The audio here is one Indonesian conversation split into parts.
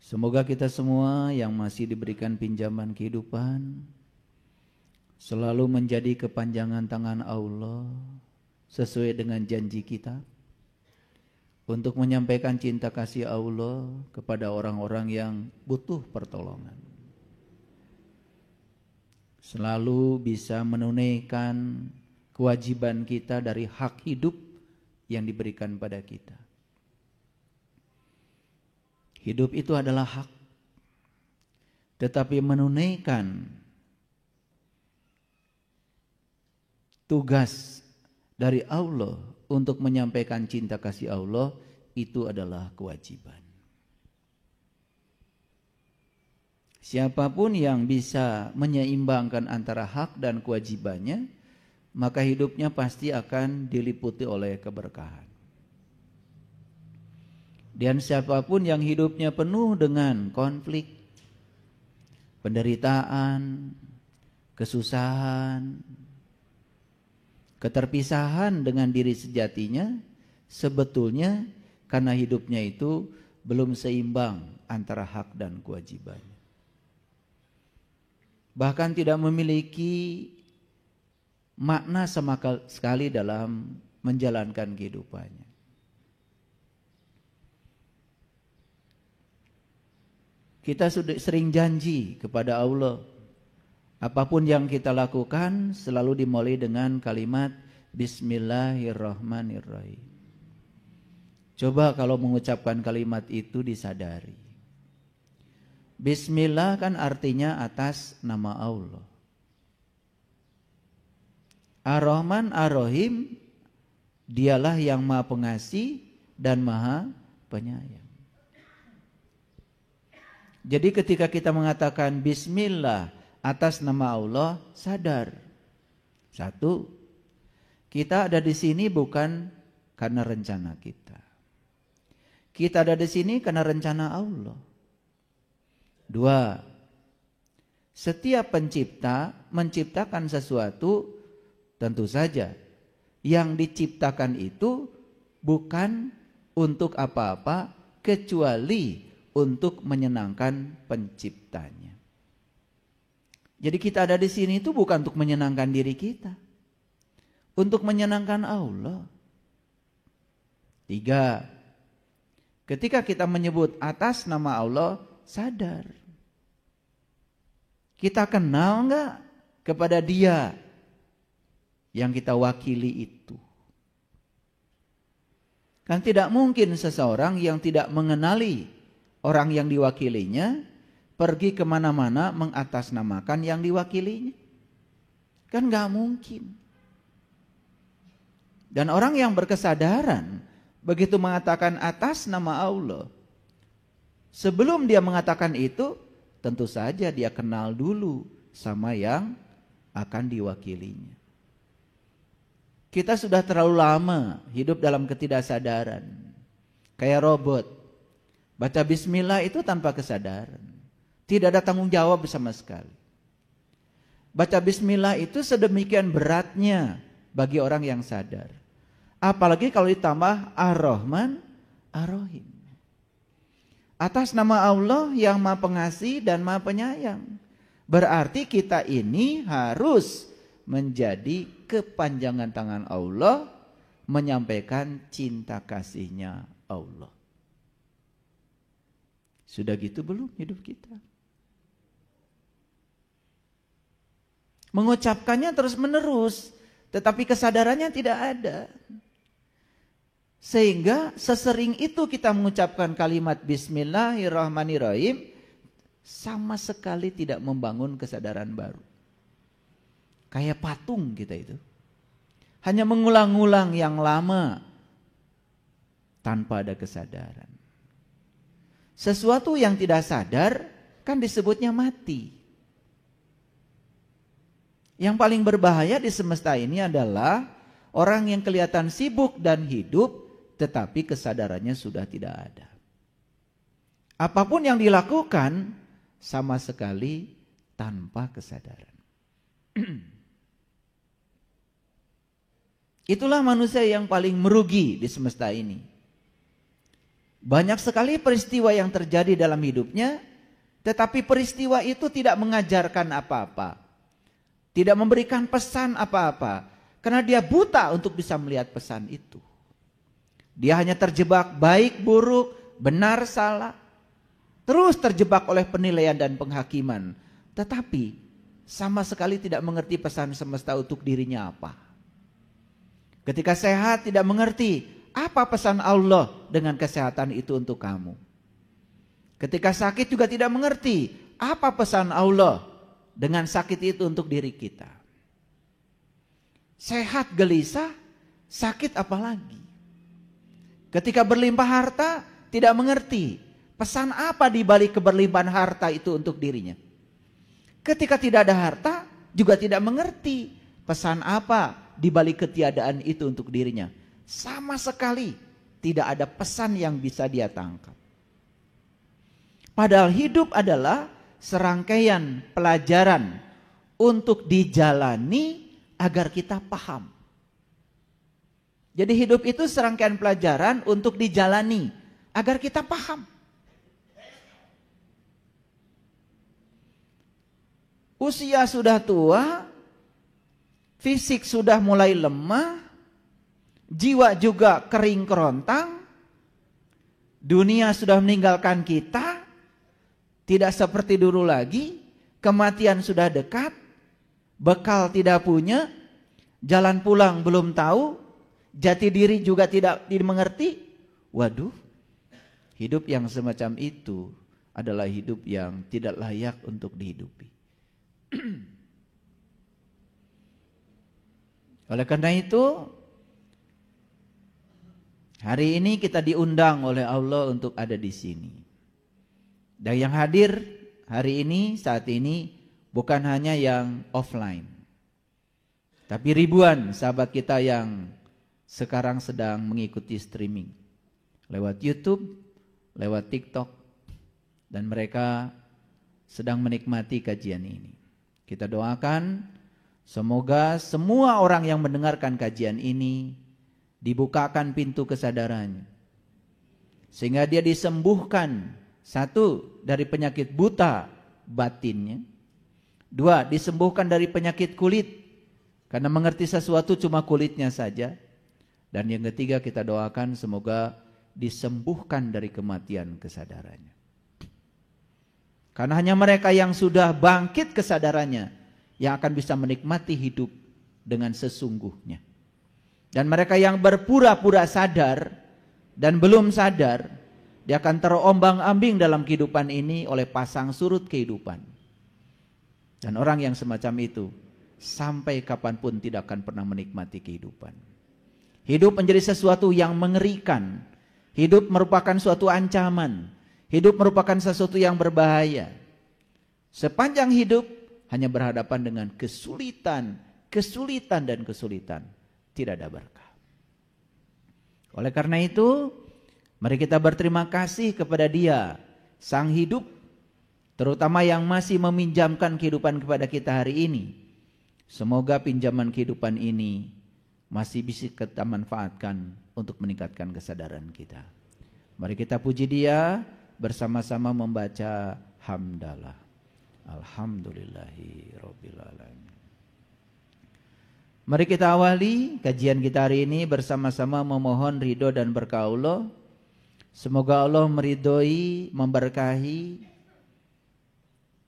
Semoga kita semua yang masih diberikan pinjaman kehidupan selalu menjadi kepanjangan tangan Allah sesuai dengan janji kita untuk menyampaikan cinta kasih Allah kepada orang-orang yang butuh pertolongan. Selalu bisa menunaikan kewajiban kita dari hak hidup yang diberikan pada kita. Hidup itu adalah hak, tetapi menunaikan tugas dari Allah untuk menyampaikan cinta kasih Allah itu adalah kewajiban. Siapapun yang bisa menyeimbangkan antara hak dan kewajibannya, maka hidupnya pasti akan diliputi oleh keberkahan. Dan siapapun yang hidupnya penuh dengan konflik, penderitaan, kesusahan, keterpisahan dengan diri sejatinya, sebetulnya karena hidupnya itu belum seimbang antara hak dan kewajibannya. Bahkan tidak memiliki makna sama sekali dalam menjalankan kehidupannya. Kita sudah sering janji kepada Allah, apapun yang kita lakukan selalu dimulai dengan kalimat Bismillahirrahmanirrahim. Coba kalau mengucapkan kalimat itu disadari. Bismillah kan artinya atas nama Allah. Ar-Rahman Ar-Rahim, dialah yang Maha Pengasih dan Maha Penyayang. Jadi ketika kita mengatakan Bismillah atas nama Allah, sadar. Satu, kita ada di sini bukan karena rencana kita. Kita ada di sini karena rencana Allah. Dua, setiap pencipta menciptakan sesuatu, tentu saja yang diciptakan itu bukan untuk apa-apa kecuali untuk menyenangkan penciptanya. Jadi kita ada di sini itu bukan untuk menyenangkan diri kita, untuk menyenangkan Allah. Tiga, ketika kita menyebut atas nama Allah, sadar. Kita kenal enggak kepada Dia yang kita wakili itu? Kan tidak mungkin seseorang yang tidak mengenali orang yang diwakilinya pergi kemana-mana mengatasnamakan yang diwakilinya. Kan gak mungkin. Dan orang yang berkesadaran begitu mengatakan atas nama Allah, sebelum dia mengatakan itu, tentu saja dia kenal dulu sama yang akan diwakilinya. Kita sudah terlalu lama hidup dalam ketidaksadaran, kayak robot. Baca bismillah itu tanpa kesadaran. Tidak ada tanggung jawab sama sekali. Baca bismillah itu sedemikian beratnya bagi orang yang sadar. Apalagi kalau ditambah Ar-Rahman Ar-Rahim. Atas nama Allah yang Maha Pengasih dan Maha Penyayang. Berarti kita ini harus menjadi kepanjangan tangan Allah, menyampaikan cinta kasihnya Allah. Sudah gitu belum hidup kita? Mengucapkannya terus menerus, tetapi kesadarannya tidak ada. Sehingga sesering itu kita mengucapkan kalimat Bismillahirrahmanirrahim, sama sekali tidak membangun kesadaran baru. Kayak patung kita itu. Hanya mengulang-ulang yang lama tanpa ada kesadaran. Sesuatu yang tidak sadar kan disebutnya mati. Yang paling berbahaya di semesta ini adalah orang yang kelihatan sibuk dan hidup tetapi kesadarannya sudah tidak ada. Apapun yang dilakukan sama sekali tanpa kesadaran. Itulah manusia yang paling merugi di semesta ini. Banyak sekali peristiwa yang terjadi dalam hidupnya, tetapi peristiwa itu tidak mengajarkan apa-apa, tidak memberikan pesan apa-apa, karena dia buta untuk bisa melihat pesan itu. Dia hanya terjebak baik, buruk, benar, salah, terus terjebak oleh penilaian dan penghakiman, tetapi sama sekali tidak mengerti pesan semesta untuk dirinya apa. Ketika sehat tidak mengerti apa pesan Allah dengan kesehatan itu untuk kamu. Ketika sakit juga tidak mengerti apa pesan Allah dengan sakit itu untuk diri kita. Sehat gelisah, sakit apalagi. Ketika berlimpah harta tidak mengerti pesan apa di balik keberlimpahan harta itu untuk dirinya. Ketika tidak ada harta juga tidak mengerti pesan apa di balik ketiadaan itu untuk dirinya. Sama sekali tidak ada pesan yang bisa dia tangkap. Padahal hidup adalah serangkaian pelajaran untuk dijalani agar kita paham. Jadi hidup itu serangkaian pelajaran untuk dijalani agar kita paham. Usia sudah tua, fisik sudah mulai lemah, jiwa juga kering kerontang, dunia sudah meninggalkan kita, tidak seperti dulu lagi, kematian sudah dekat, bekal tidak punya, jalan pulang belum tahu, jati diri juga tidak dimengerti. Waduh, hidup yang semacam itu adalah hidup yang tidak layak untuk dihidupi. Oleh karena itu, hari ini kita diundang oleh Allah untuk ada di sini. Dan yang hadir hari ini, saat ini, bukan hanya yang offline, tapi ribuan sahabat kita yang sekarang sedang mengikuti streaming lewat YouTube, lewat TikTok, dan mereka sedang menikmati kajian ini. Kita doakan semoga semua orang yang mendengarkan kajian ini dibukakan pintu kesadarannya, sehingga dia disembuhkan, satu, dari penyakit buta batinnya, dua, disembuhkan dari penyakit kulit karena mengerti sesuatu cuma kulitnya saja, dan yang ketiga kita doakan semoga disembuhkan dari kematian kesadarannya. Karena hanya mereka yang sudah bangkit kesadarannya yang akan bisa menikmati hidup dengan sesungguhnya. Dan mereka yang berpura-pura sadar dan belum sadar, dia akan terombang-ambing dalam kehidupan ini oleh pasang surut kehidupan. Dan orang yang semacam itu sampai kapanpun tidak akan pernah menikmati kehidupan. Hidup menjadi sesuatu yang mengerikan. Hidup merupakan suatu ancaman. Hidup merupakan sesuatu yang berbahaya. Sepanjang hidup hanya berhadapan dengan kesulitan, dan kesulitan. Tidak ada berkah. Oleh karena itu, mari kita berterima kasih kepada Dia, Sang Hidup, terutama yang masih meminjamkan kehidupan kepada kita hari ini. Semoga pinjaman kehidupan ini masih bisa kita manfaatkan untuk meningkatkan kesadaran kita. Mari kita puji Dia bersama-sama membaca hamdalah. Alhamdulillahirabbil alamin. Mari kita awali kajian kita hari ini bersama-sama memohon ridho dan berkah Allah. Semoga Allah meridhoi, memberkahi,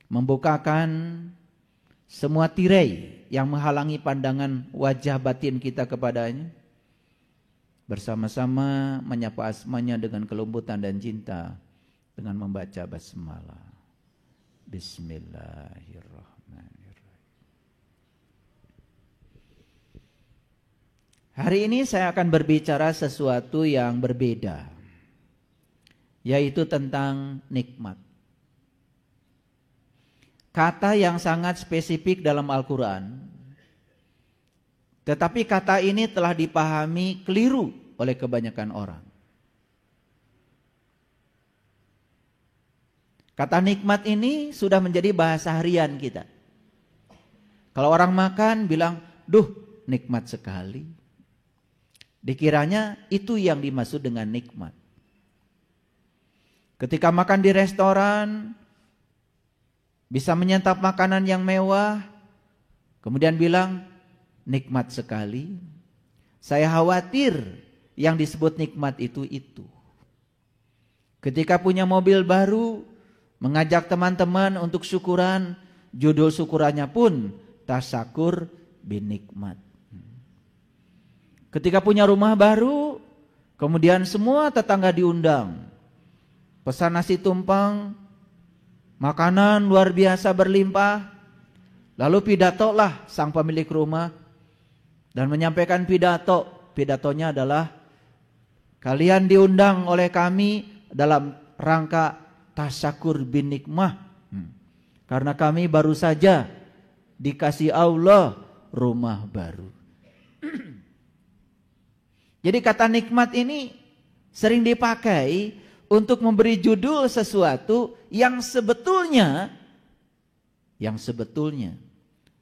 membukakan semua tirai yang menghalangi pandangan wajah batin kita kepadanya. Bersama-sama menyapa asmanya dengan kelembutan dan cinta dengan membaca basmalah. Bismillahirrahmanirrahim. Hari ini saya akan berbicara sesuatu yang berbeda, yaitu tentang nikmat. Kata yang sangat spesifik dalam Al-Quran, tetapi kata ini telah dipahami keliru oleh kebanyakan orang. Kata nikmat ini sudah menjadi bahasa harian kita. Kalau orang makan bilang, duh nikmat sekali. Dikiranya itu yang dimaksud dengan nikmat. Ketika makan di restoran, bisa menyantap makanan yang mewah, kemudian bilang, nikmat sekali. Saya khawatir yang disebut nikmat itu. Ketika punya mobil baru, mengajak teman-teman untuk syukuran, judul syukurannya pun tasyakur bin nikmat. Ketika punya rumah baru, kemudian semua tetangga diundang. Pesan nasi tumpeng, makanan luar biasa berlimpah. Lalu pidatolah sang pemilik rumah dan menyampaikan pidato. Pidatonya adalah, kalian diundang oleh kami dalam rangka tasyakur bin nikmah. Karena kami baru saja dikasih Allah rumah baru. Jadi kata nikmat ini sering dipakai untuk memberi judul sesuatu yang sebetulnya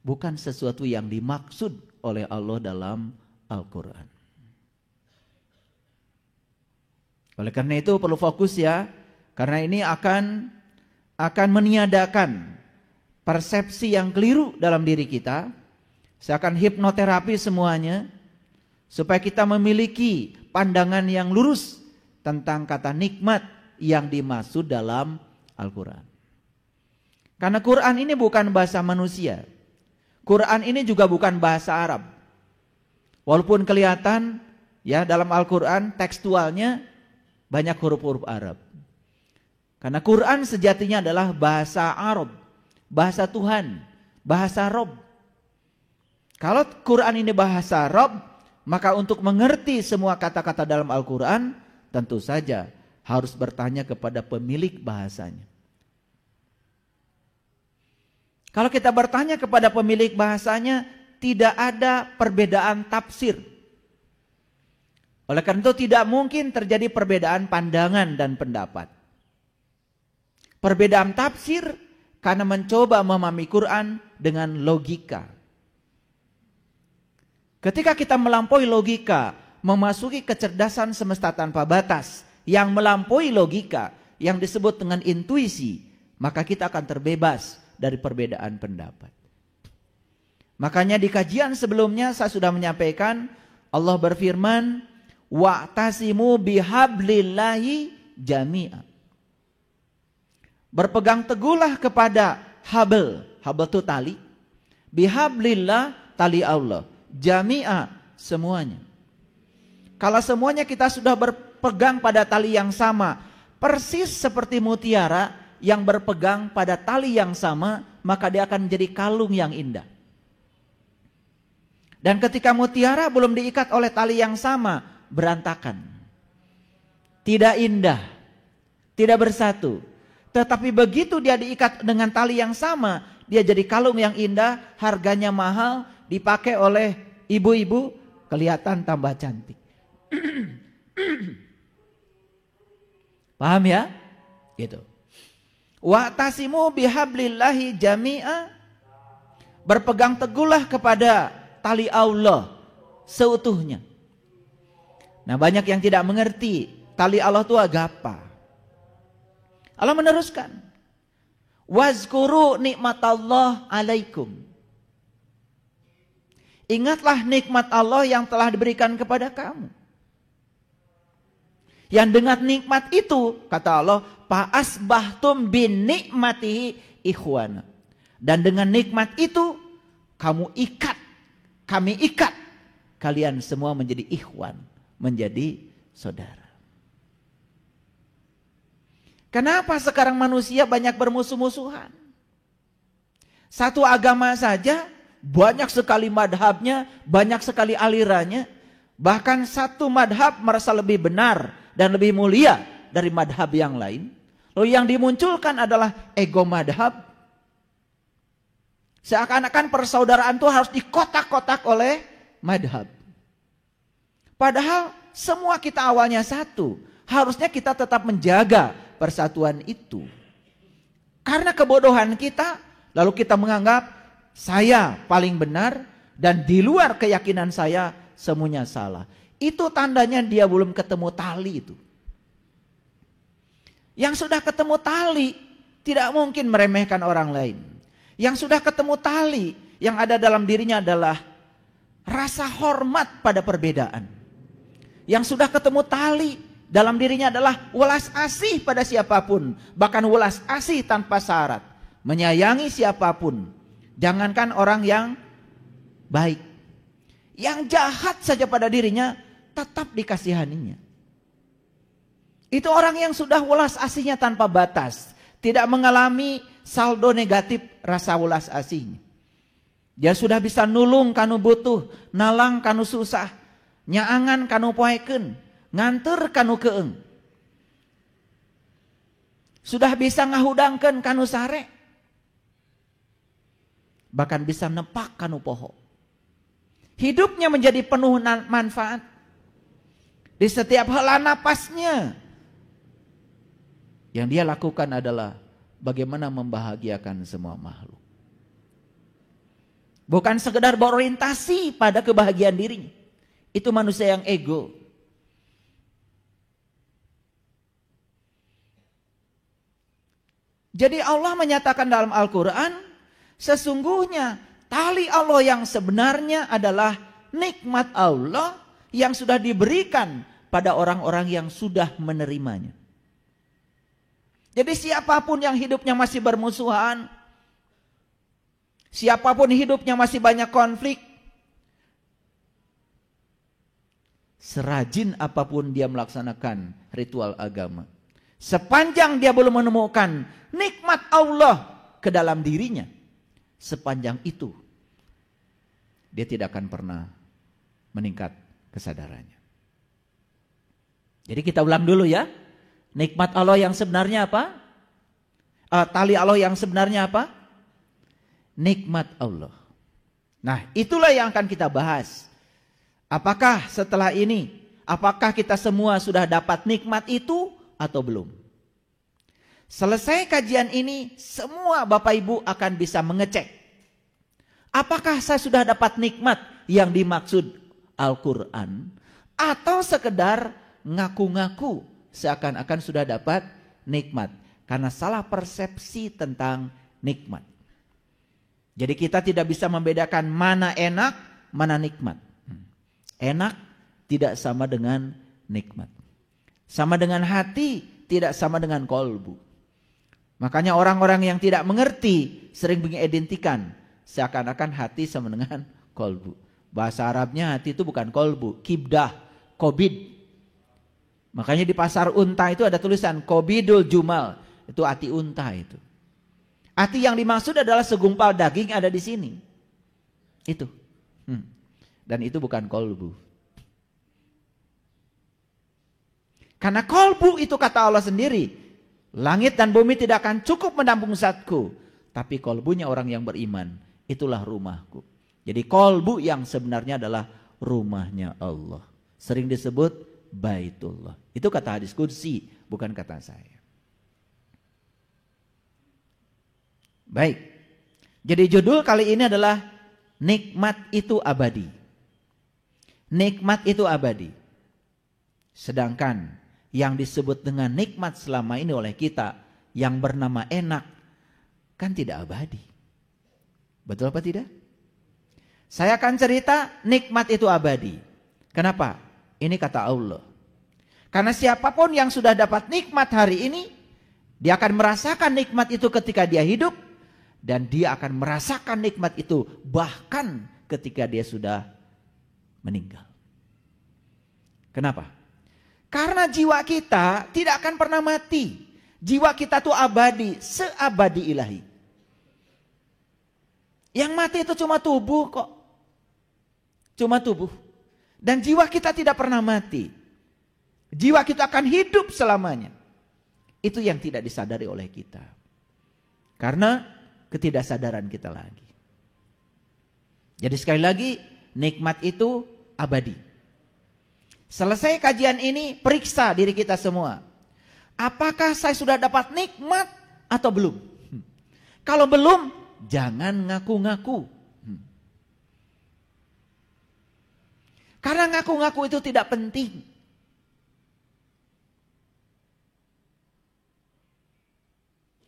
bukan sesuatu yang dimaksud oleh Allah dalam Al-Quran. Oleh karena itu perlu fokus ya, karena ini akan meniadakan persepsi yang keliru dalam diri kita. Seakan hipnoterapi semuanya, supaya kita memiliki pandangan yang lurus tentang kata nikmat yang dimaksud dalam Al-Quran. Karena Quran ini bukan bahasa manusia. Quran ini juga bukan bahasa Arab. Walaupun kelihatan ya dalam Al-Quran tekstualnya banyak huruf-huruf Arab. Karena Quran sejatinya adalah bahasa Arab, bahasa Tuhan, bahasa Rob. Kalau Quran ini bahasa Rob, maka untuk mengerti semua kata-kata dalam Al-Quran, tentu saja harus bertanya kepada pemilik bahasanya. Kalau kita bertanya kepada pemilik bahasanya, tidak ada perbedaan tafsir. Oleh karena itu tidak mungkin terjadi perbedaan pandangan dan pendapat. Perbedaan tafsir karena mencoba memahami Quran dengan logika. Ketika kita melampaui logika, memasuki kecerdasan semesta tanpa batas yang melampaui logika, yang disebut dengan intuisi, maka kita akan terbebas dari perbedaan pendapat. Makanya di kajian sebelumnya saya sudah menyampaikan, Allah berfirman, wa'tasimu bihablillahi jami'a. Berpegang teguhlah kepada habl itu tali, bihablillah tali Allah, jami'a semuanya. Kalau semuanya kita sudah berpegang pada tali yang sama, persis seperti mutiara yang berpegang pada tali yang sama, maka dia akan menjadi kalung yang indah. Dan ketika mutiara belum diikat oleh tali yang sama, berantakan. Tidak indah, tidak bersatu. Tetapi begitu dia diikat dengan tali yang sama, dia jadi kalung yang indah, harganya mahal, dipakai oleh ibu-ibu, kelihatan tambah cantik. Paham ya? Gitu. Wa'tasimu bihablillahi jami'a. Berpegang teguhlah kepada tali Allah seutuhnya. Nah, banyak yang tidak mengerti tali Allah itu apa. Allah meneruskan, wazkuru nikmatallah alaikum. Ingatlah nikmat Allah yang telah diberikan kepada kamu. Yang dengan nikmat itu, kata Allah, fa'asbahtum bin nikmatihi ikhwana. Dan dengan nikmat itu, kami ikat kalian semua menjadi ikhwan, menjadi saudara. Kenapa sekarang manusia banyak bermusuh-musuhan? Satu agama saja banyak sekali madhabnya, banyak sekali alirannya. Bahkan satu madhab merasa lebih benar dan lebih mulia dari madhab yang lain. Lalu yang dimunculkan adalah ego madhab. Seakan-akan persaudaraan itu harus dikotak-kotak oleh madhab. Padahal semua kita awalnya satu. Harusnya kita tetap menjaga persatuan itu. Karena kebodohan kita, lalu kita menganggap saya paling benar dan di luar keyakinan saya semuanya salah. Itu tandanya dia belum ketemu tali itu. Yang sudah ketemu tali tidak mungkin meremehkan orang lain. Yang sudah ketemu tali yang ada dalam dirinya adalah rasa hormat pada perbedaan. Yang sudah ketemu tali dalam dirinya adalah welas asih pada siapapun. Bahkan welas asih tanpa syarat. Menyayangi siapapun. Jangankan orang yang baik. Yang jahat saja pada dirinya tetap dikasihaninya. Itu orang yang sudah welas asihnya tanpa batas. Tidak mengalami saldo negatif rasa welas asihnya. Dia sudah bisa nulung kanu butuh, nalang kanu susah, nyaangan kanu poeken, nganter kanu keeng. Sudah bisa ngahudangkeun kanu sare. Bahkan bisa nepak kanu poho. Hidupnya menjadi penuh manfaat. Di setiap hela napasnya. Yang dia lakukan adalah bagaimana membahagiakan semua makhluk. Bukan sekedar berorientasi pada kebahagiaan dirinya. Itu manusia yang ego. Jadi Allah menyatakan dalam Al-Quran, sesungguhnya tali Allah yang sebenarnya adalah nikmat Allah yang sudah diberikan pada orang-orang yang sudah menerimanya. Jadi siapapun yang hidupnya masih bermusuhan, siapapun hidupnya masih banyak konflik, serajin apapun dia melaksanakan ritual agama, sepanjang dia belum menemukan nikmat Allah ke dalam dirinya, sepanjang itu dia tidak akan pernah meningkat kesadarannya. Jadi kita ulang dulu ya. Nikmat Allah yang sebenarnya apa? Tali Allah yang sebenarnya apa? Nikmat Allah. Nah, itulah yang akan kita bahas. Apakah setelah ini, apakah kita semua sudah dapat nikmat itu atau belum? Selesai kajian ini, semua Bapak Ibu akan bisa mengecek. Apakah saya sudah dapat nikmat yang dimaksud Al-Quran? Atau sekedar ngaku-ngaku seakan-akan sudah dapat nikmat. Karena salah persepsi tentang nikmat. Jadi kita tidak bisa membedakan mana enak, mana nikmat. Enak tidak sama dengan nikmat. Sama dengan hati, tidak sama dengan kolbu. Makanya orang-orang yang tidak mengerti sering mengidentikan seakan-akan hati sama dengan kolbu. Bahasa Arabnya hati itu bukan kolbu, kibdah, kobid. Makanya di pasar unta itu ada tulisan kobidul jumal, itu hati unta itu. Hati yang dimaksud adalah segumpal daging ada di sini. Itu. Dan itu bukan kolbu. Karena kolbu itu kata Allah sendiri, langit dan bumi tidak akan cukup menampung zatku, tapi kolbunya orang yang beriman, itulah rumahku. Jadi kolbu yang sebenarnya adalah rumahnya Allah. Sering disebut Baitullah. Itu kata hadis qudsi, bukan kata saya. Baik. Jadi judul kali ini adalah nikmat itu abadi. Nikmat itu abadi. Sedangkan yang disebut dengan nikmat selama ini oleh kita yang bernama enak kan tidak abadi. Betul apa tidak? Saya akan cerita nikmat itu abadi. Kenapa? Ini kata Allah. Karena siapapun yang sudah dapat nikmat hari ini, dia akan merasakan nikmat itu ketika dia hidup, dan dia akan merasakan nikmat itu bahkan ketika dia sudah meninggal. Kenapa? Karena jiwa kita tidak akan pernah mati. Jiwa kita itu abadi, seabadi ilahi. Yang mati itu cuma tubuh kok. Cuma tubuh. Dan jiwa kita tidak pernah mati. Jiwa kita akan hidup selamanya. Itu yang tidak disadari oleh kita. Karena ketidaksadaran kita lagi. Jadi sekali lagi, nikmat itu abadi. Selesai kajian ini, periksa diri kita semua. Apakah saya sudah dapat nikmat atau belum? Kalau belum, jangan ngaku-ngaku. Karena ngaku-ngaku itu tidak penting.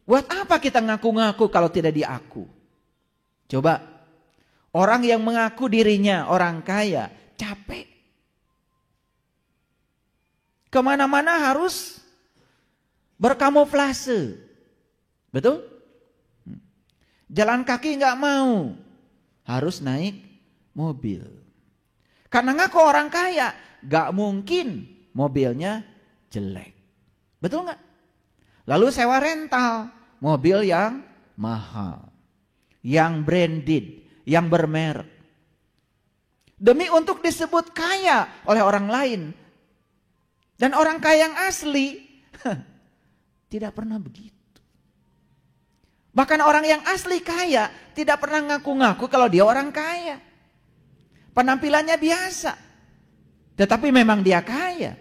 Buat apa kita ngaku-ngaku kalau tidak diaku? Coba, orang yang mengaku dirinya orang kaya, capek. Kemana-mana harus berkamuflase. Betul? Jalan kaki nggak mau, harus naik mobil. Karena ngaku orang kaya, nggak mungkin mobilnya jelek. Betul nggak? Lalu sewa rental, mobil yang mahal, yang branded, yang bermerek. Demi untuk disebut kaya oleh orang lain. Dan orang kaya yang asli tidak pernah begitu. Bahkan orang yang asli kaya tidak pernah ngaku-ngaku kalau dia orang kaya. Penampilannya biasa, tetapi memang dia kaya.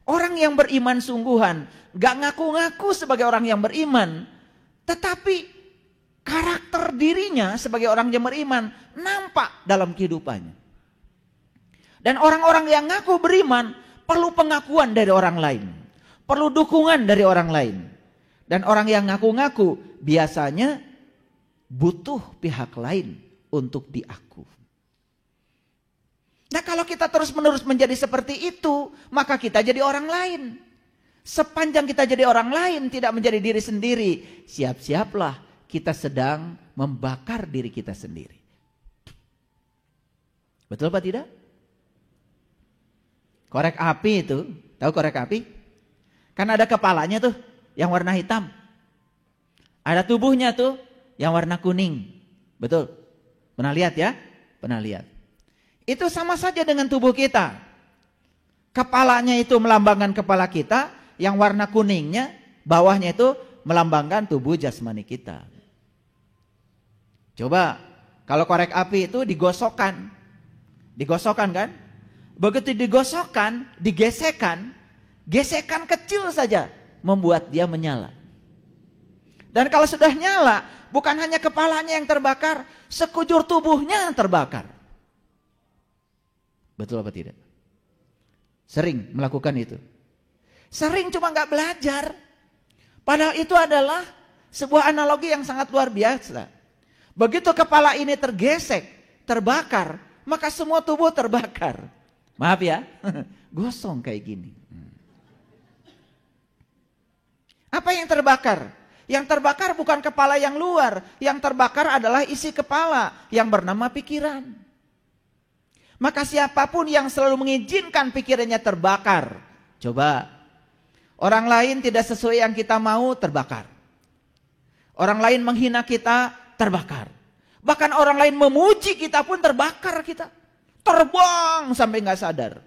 Orang yang beriman sungguhan gak ngaku-ngaku sebagai orang yang beriman, tetapi karakter dirinya sebagai orang yang beriman nampak dalam kehidupannya. Dan orang-orang yang ngaku beriman perlu pengakuan dari orang lain, perlu dukungan dari orang lain. Dan orang yang ngaku-ngaku biasanya butuh pihak lain untuk diaku. Nah, kalau kita terus-menerus menjadi seperti itu, maka kita jadi orang lain. Sepanjang kita jadi orang lain, tidak menjadi diri sendiri, siap-siaplah kita sedang membakar diri kita sendiri. Betul apa tidak? Korek api itu, tahu korek api? Kan ada kepalanya tuh yang warna hitam. Ada tubuhnya tuh yang warna kuning. Betul? Pernah lihat ya? Pernah lihat. Itu sama saja dengan tubuh kita. Kepalanya itu melambangkan kepala kita, yang warna kuningnya, bawahnya itu melambangkan tubuh jasmani kita. Coba, kalau korek api itu digosokkan. Digosokkan kan? Begitu digosokkan, digesekan, gesekan kecil saja membuat dia menyala. Dan kalau sudah nyala, bukan hanya kepalanya yang terbakar, sekujur tubuhnya yang terbakar. Betul apa tidak? Sering melakukan itu. Sering cuma gak belajar. Padahal itu adalah sebuah analogi yang sangat luar biasa. Begitu kepala ini tergesek, terbakar, maka semua tubuh terbakar. Maaf ya, gosong kayak gini. Apa yang terbakar? Yang terbakar bukan kepala yang luar. Yang terbakar adalah isi kepala yang bernama pikiran. Maka siapapun yang selalu mengizinkan pikirannya terbakar. Coba, orang lain tidak sesuai yang kita mau, terbakar. Orang lain menghina kita, terbakar. Bahkan orang lain memuji kita pun terbakar kita. Terbang sampai gak sadar.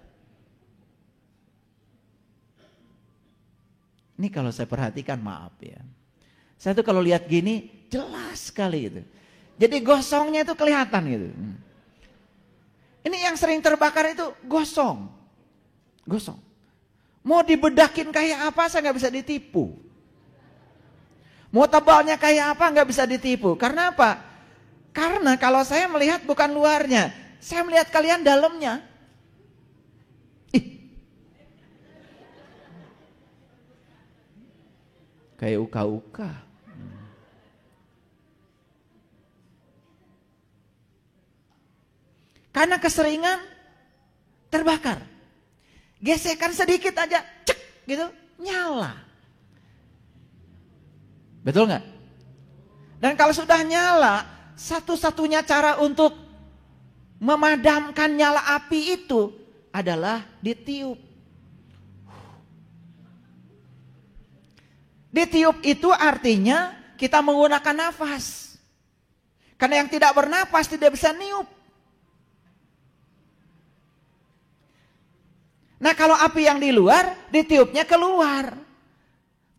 Ini kalau saya perhatikan, maaf ya. Saya tuh kalau lihat gini jelas sekali itu. Jadi gosongnya itu kelihatan gitu. Ini yang sering terbakar itu gosong. Gosong. Mau dibedakin kayak apa saya gak bisa ditipu. Mau tebalnya kayak apa gak bisa ditipu. Karena apa? Karena kalau saya melihat bukan luarnya, saya melihat kalian dalamnya. Kayak uka-uka. Karena keseringan terbakar. Gesekan sedikit aja, cek gitu, nyala. Betul nggak? Dan kalau sudah nyala, satu-satunya cara untuk memadamkan nyala api itu adalah ditiup. Ditiup itu artinya kita menggunakan nafas. Karena yang tidak bernafas tidak bisa niup. Nah, kalau api yang di luar, ditiupnya keluar.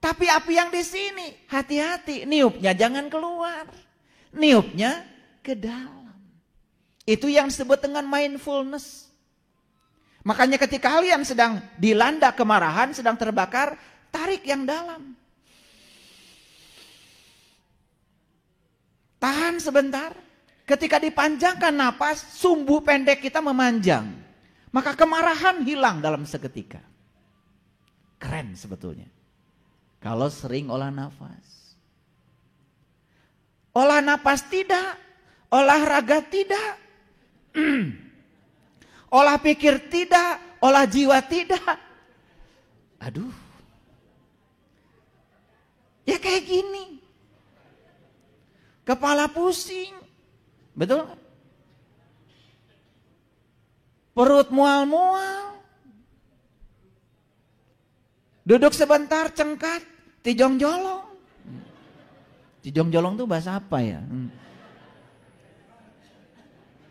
Tapi api yang di sini, hati-hati, niupnya jangan keluar. Niupnya ke dalam. Itu yang disebut dengan mindfulness. Makanya ketika kalian sedang dilanda kemarahan, sedang terbakar, tarik yang dalam. Tahan sebentar. Ketika dipanjangkan napas, sumbu pendek kita memanjang. Maka kemarahan hilang dalam seketika. Keren sebetulnya. Kalau sering olah nafas. Olah nafas tidak, olahraga tidak, olah pikir tidak, olah jiwa tidak. Aduh. Ya kayak gini. Kepala pusing. Betul kan? Perut mual-mual. Duduk sebentar cengkat, tijong jolong. Tijong jolong tuh bahasa apa ya?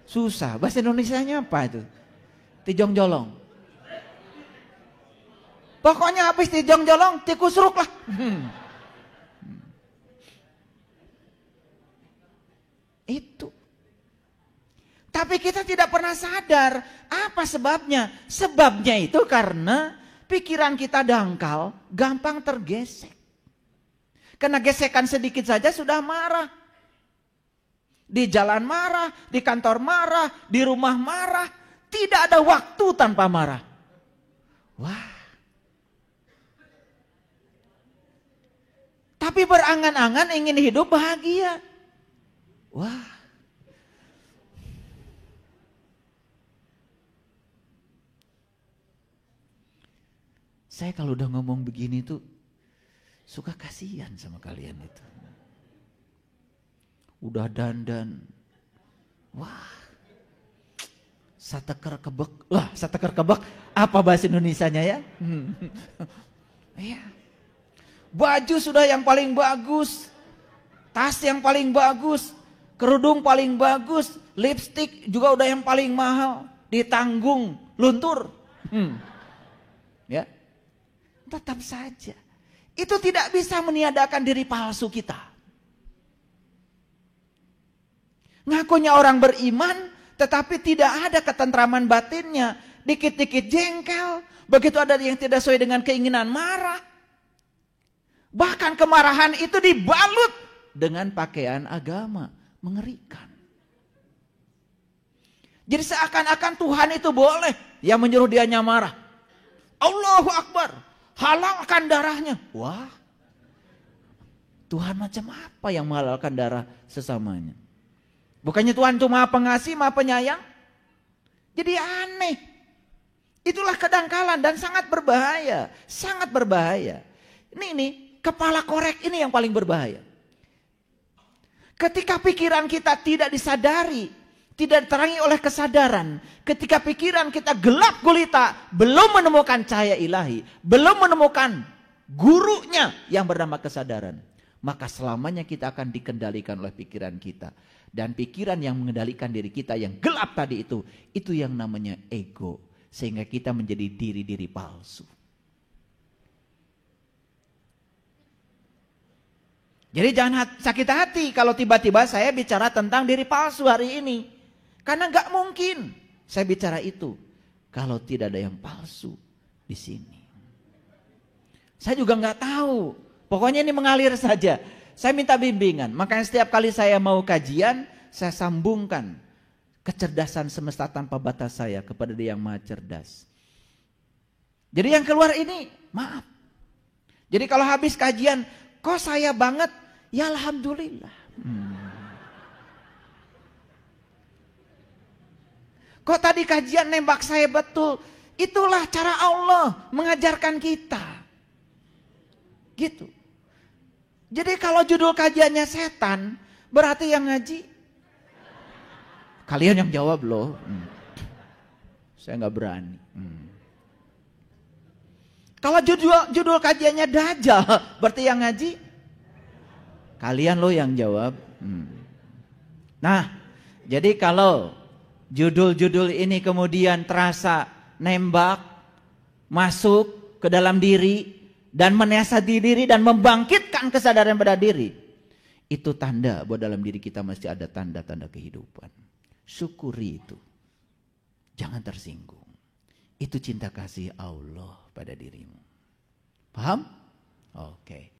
Susah. Bahasa Indonesianya apa itu? Tijong jolong. Pokoknya habis tijong jolong, tikus ruk lah. Itu. Tapi kita tidak pernah sadar apa sebabnya. Sebabnya itu karena pikiran kita dangkal, gampang tergesek. Kena gesekan sedikit saja sudah marah. Di jalan marah, di kantor marah, di rumah marah. Tidak ada waktu tanpa marah. Wah. Tapi berangan-angan ingin hidup bahagia. Wah. Saya kalau udah ngomong begini tuh suka kasihan sama kalian itu. Udah dandan. Wah. Sateker kebek. Wah, sateker kebek apa bahasa Indonesianya ya? Iya. Baju sudah yang paling bagus. Tas yang paling bagus. Kerudung paling bagus, lipstik juga udah yang paling mahal, ditanggung, luntur. Ya. Tetap saja. Itu tidak bisa meniadakan diri palsu kita. Ngakunya orang beriman, tetapi tidak ada ketentraman batinnya. Dikit-dikit jengkel, begitu ada yang tidak sesuai dengan keinginan marah. Bahkan kemarahan itu dibalut dengan pakaian agama. Mengerikan. Jadi seakan-akan Tuhan itu boleh yang menyuruh dia marah. Allahu Akbar. Halalkan darahnya. Wah. Tuhan macam apa yang menghalalkan darah sesamanya? Bukannya Tuhan itu maha pengasih, maha penyayang? Jadi aneh. Itulah kedangkalan dan sangat berbahaya. Sangat berbahaya. Ini kepala korek ini yang paling berbahaya. Ketika pikiran kita tidak disadari, tidak diterangi oleh kesadaran, ketika pikiran kita gelap gulita, belum menemukan cahaya ilahi, belum menemukan gurunya yang bernama kesadaran, maka selamanya kita akan dikendalikan oleh pikiran kita. Dan pikiran yang mengendalikan diri kita yang gelap tadi itu yang namanya ego. Sehingga kita menjadi diri-diri palsu. Jadi jangan sakit hati kalau tiba-tiba saya bicara tentang diri palsu hari ini. Karena gak mungkin saya bicara itu kalau tidak ada yang palsu di sini. Saya juga gak tahu. Pokoknya ini mengalir saja. Saya minta bimbingan. Makanya setiap kali saya mau kajian, saya sambungkan kecerdasan semesta tanpa batas saya kepada Dia yang Maha Cerdas. Jadi yang keluar ini, maaf. Jadi kalau habis kajian, kok saya banget? Ya alhamdulillah. Kok tadi kajian nembak saya betul? Itulah cara Allah mengajarkan kita. Gitu. Jadi kalau judul kajiannya setan, berarti yang ngaji kalian yang jawab loh. Saya nggak berani. Kalau judul kajiannya Dajjal, berarti yang ngaji kalian loh yang jawab. Nah, jadi kalau judul-judul ini kemudian terasa nembak, masuk ke dalam diri, dan menasihati diri dan membangkitkan kesadaran pada diri, itu tanda bahwa dalam diri kita masih ada tanda-tanda kehidupan. Syukuri itu. Jangan tersinggung. Itu cinta kasih Allah pada dirimu. Paham? Oke.